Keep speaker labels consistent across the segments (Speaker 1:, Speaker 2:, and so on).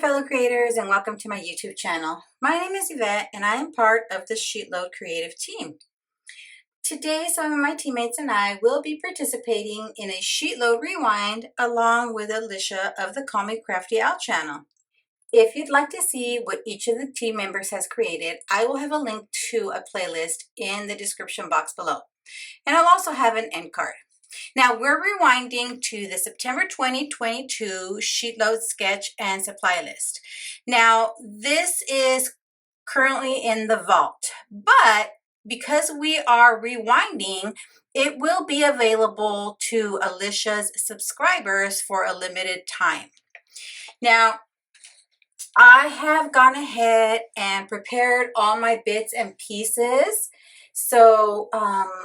Speaker 1: fellow creators, and welcome to my YouTube channel. My name is Yvette and I am part of the SheetLoad creative team. Today, some of my teammates and I will be participating in a SheetLoad rewind along with Alicia of the Call Me Crafty Owl channel. If you'd like to see what each of the team members has created, I will have a link to a playlist in the description box below. And I'll also have an end card. Now we're rewinding to the September 2022 SheetLoad sketch and supply list. Now this is currently in the vault, but because we are rewinding, it will be available to Alicia's subscribers for a limited time. Now, I have gone ahead and prepared all my bits and pieces. So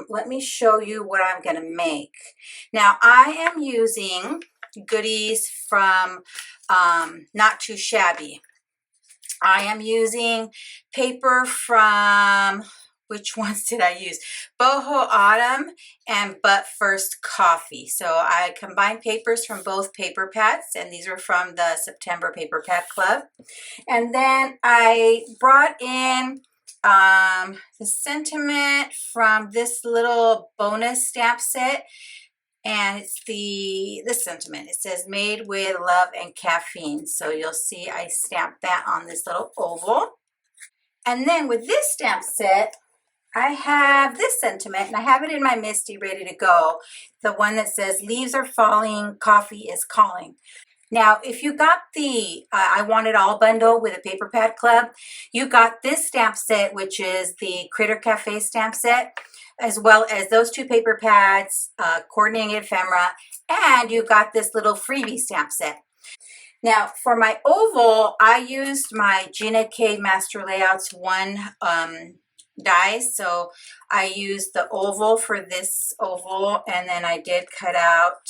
Speaker 1: let me show you what I'm going to make. Now I am using goodies from Not Too Shabby. I am using paper from, which ones did I use? Boho Autumn and But First Coffee. So I combined papers from both paper pads, and these are from the September Paper Pad Club. And then I brought in the sentiment from this little bonus stamp set, and it's this sentiment. It says made with love and caffeine. So you'll see I stamped that on this little oval. And then with this stamp set, I have this sentiment, and I have it in my MISTI ready to go. The one that says leaves are falling, coffee is calling. Now, if you got the I Want It All bundle with a Paper Pad Club, you got this stamp set, which is the Critter Cafe stamp set, as well as those two paper pads, coordinating ephemera, and you got this little freebie stamp set. Now, for my oval, I used my Gina K Master Layouts 1 dies. So I used the oval for this oval, and then I did cut out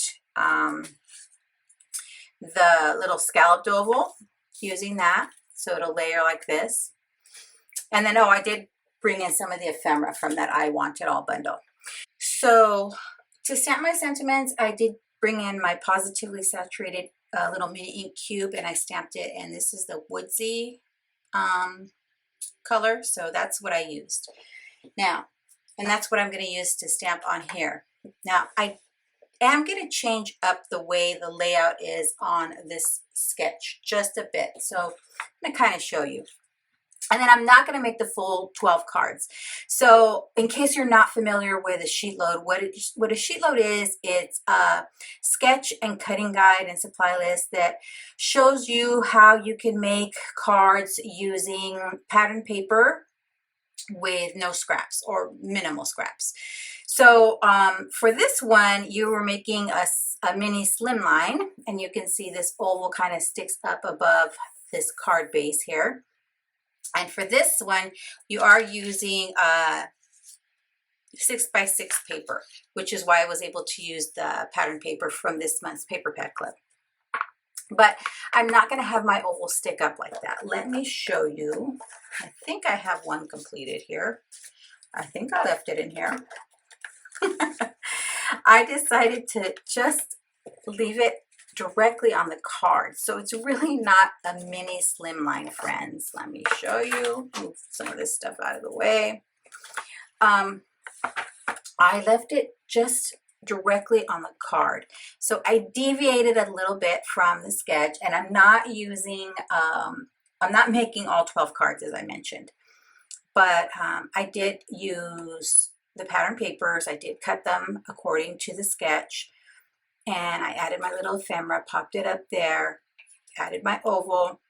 Speaker 1: the little scalloped oval using that, so it'll layer like this. And then, I did bring in some of the ephemera from that I Want It All bundle. So to stamp my sentiments, I did bring in my Positively Saturated little mini ink cube, and I stamped it, and this is the woodsy color, so that's what I used. Now, and that's what I'm going to use to stamp on here. Now, I am going to change up the way the layout is on this sketch just a bit. So I'm going to kind of show you. And then I'm not going to make the full 12 cards. So in case you're not familiar with a sheet load, what a sheet load is, it's a sketch and cutting guide and supply list that shows you how you can make cards using pattern paper with no scraps or minimal scraps. So for this one, you were making a mini slimline, and you can see this oval kind of sticks up above this card base here. And for this one, you are using 6x6 paper, which is why I was able to use the pattern paper from this month's Paper Pad Club. But I'm not going to have my oval stick up like that. Let me show you. I think I have one completed here. I think I left it in here. I decided to just leave it directly on the card, so it's really not a mini slimline, friends. Let me show you. Move some of this stuff out of the way. I left it just directly on the card, so I deviated a little bit from the sketch, and I'm not using I'm not making all 12 cards, as I mentioned, but I did use the pattern papers. I did cut them according to the sketch, and I added my little ephemera, popped it up there, added my oval,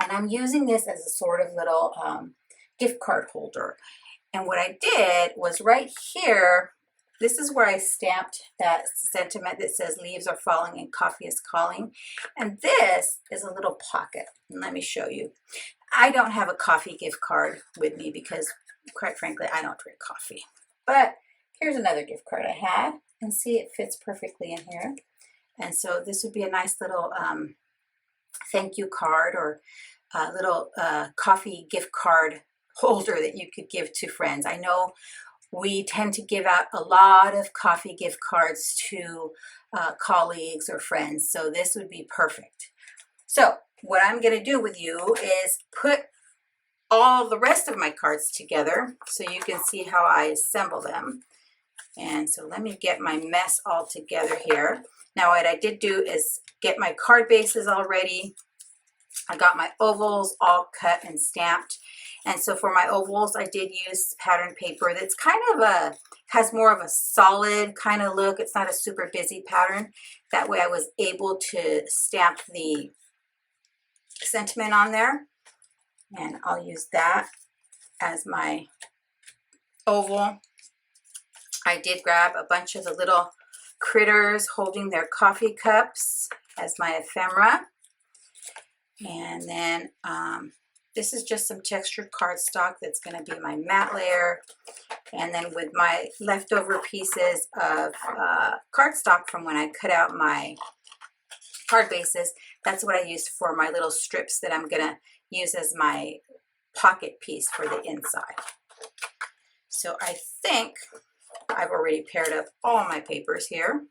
Speaker 1: and I'm using this as a sort of little gift card holder. And what I did was right here, this is where I stamped that sentiment that says leaves are falling and coffee is calling. And this is a little pocket. And let me show you. I don't have a coffee gift card with me because, quite frankly, I don't drink coffee. But here's another gift card I had. And see, it fits perfectly in here. And so this would be a nice little thank you card, or a little coffee gift card holder that you could give to friends. I know we tend to give out a lot of coffee gift cards to colleagues or friends, so this would be perfect. So what I'm going to do with you is put all the rest of my cards together so you can see how I assemble them. And so let me get my mess all together here. Now what I did do is get my card bases all ready. I got my ovals all cut and stamped. And so for my ovals, I did use pattern paper that's kind of has more of a solid kind of look. It's not a super busy pattern. That way I was able to stamp the sentiment on there. And I'll use that as my oval. I did grab a bunch of the little critters holding their coffee cups as my ephemera. And then this is just some textured cardstock that's going to be my matte layer. And then with my leftover pieces of cardstock from when I cut out my card bases, that's what I used for my little strips that I'm going to use as my pocket piece for the inside. So I think I've already paired up all my papers here,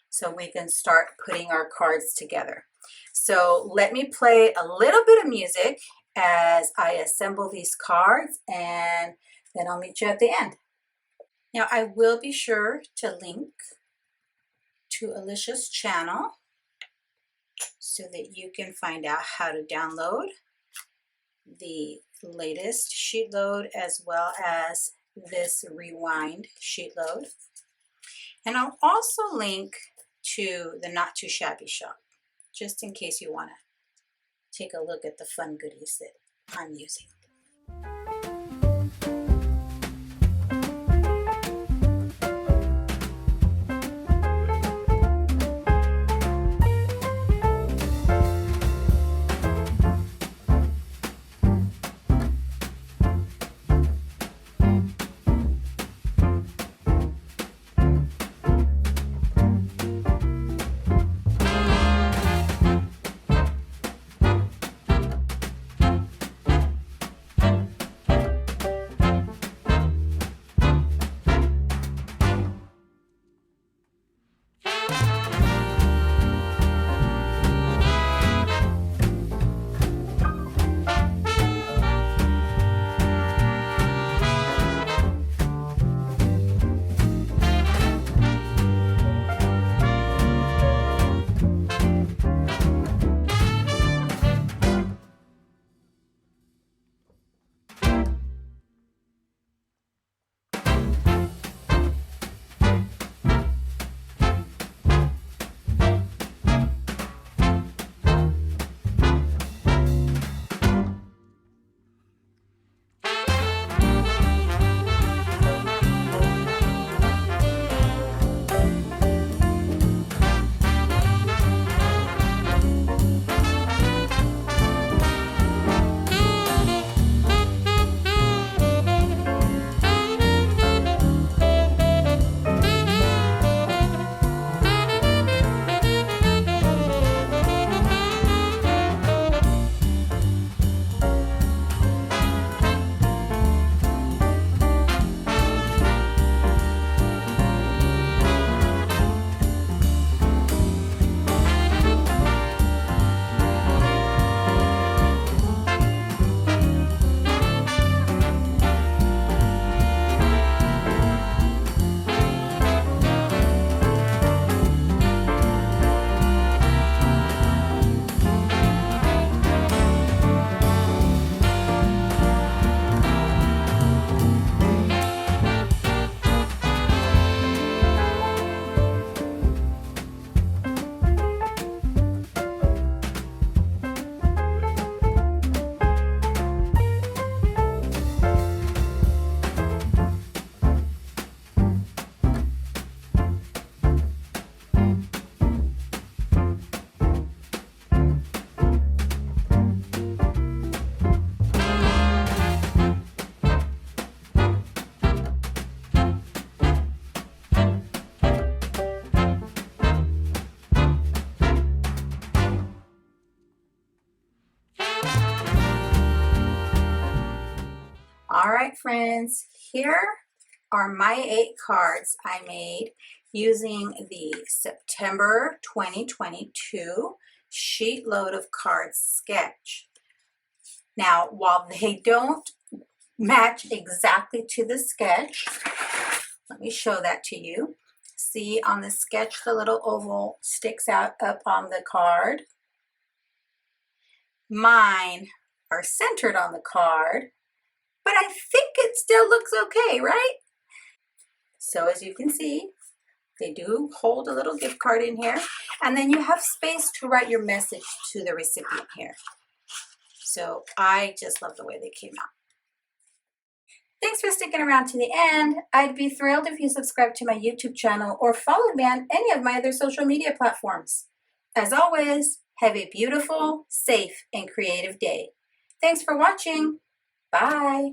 Speaker 1: so we can start putting our cards together. So let me play a little bit of music as I assemble these cards, and then I'll meet you at the end. Now I will be sure to link to Alicia's channel so that you can find out how to download the latest sheet load as well as this rewind sheet load. And I'll also link to the Not Too Shabby shop, just in case you want to take a look at the fun goodies that I'm using. All right, friends, here are my 8 cards I made using the September 2022 SheetLoad of Cards sketch. Now, while they don't match exactly to the sketch, let me show that to you. See, on the sketch, the little oval sticks out up on the card. Mine are centered on the card, but I think it still looks okay, right? So as you can see, they do hold a little gift card in here, and then you have space to write your message to the recipient here. So I just love the way they came out. Thanks for sticking around to the end. I'd be thrilled if you subscribe to my YouTube channel or follow me on any of my other social media platforms. As always, have a beautiful, safe, and creative day. Thanks for watching. Bye.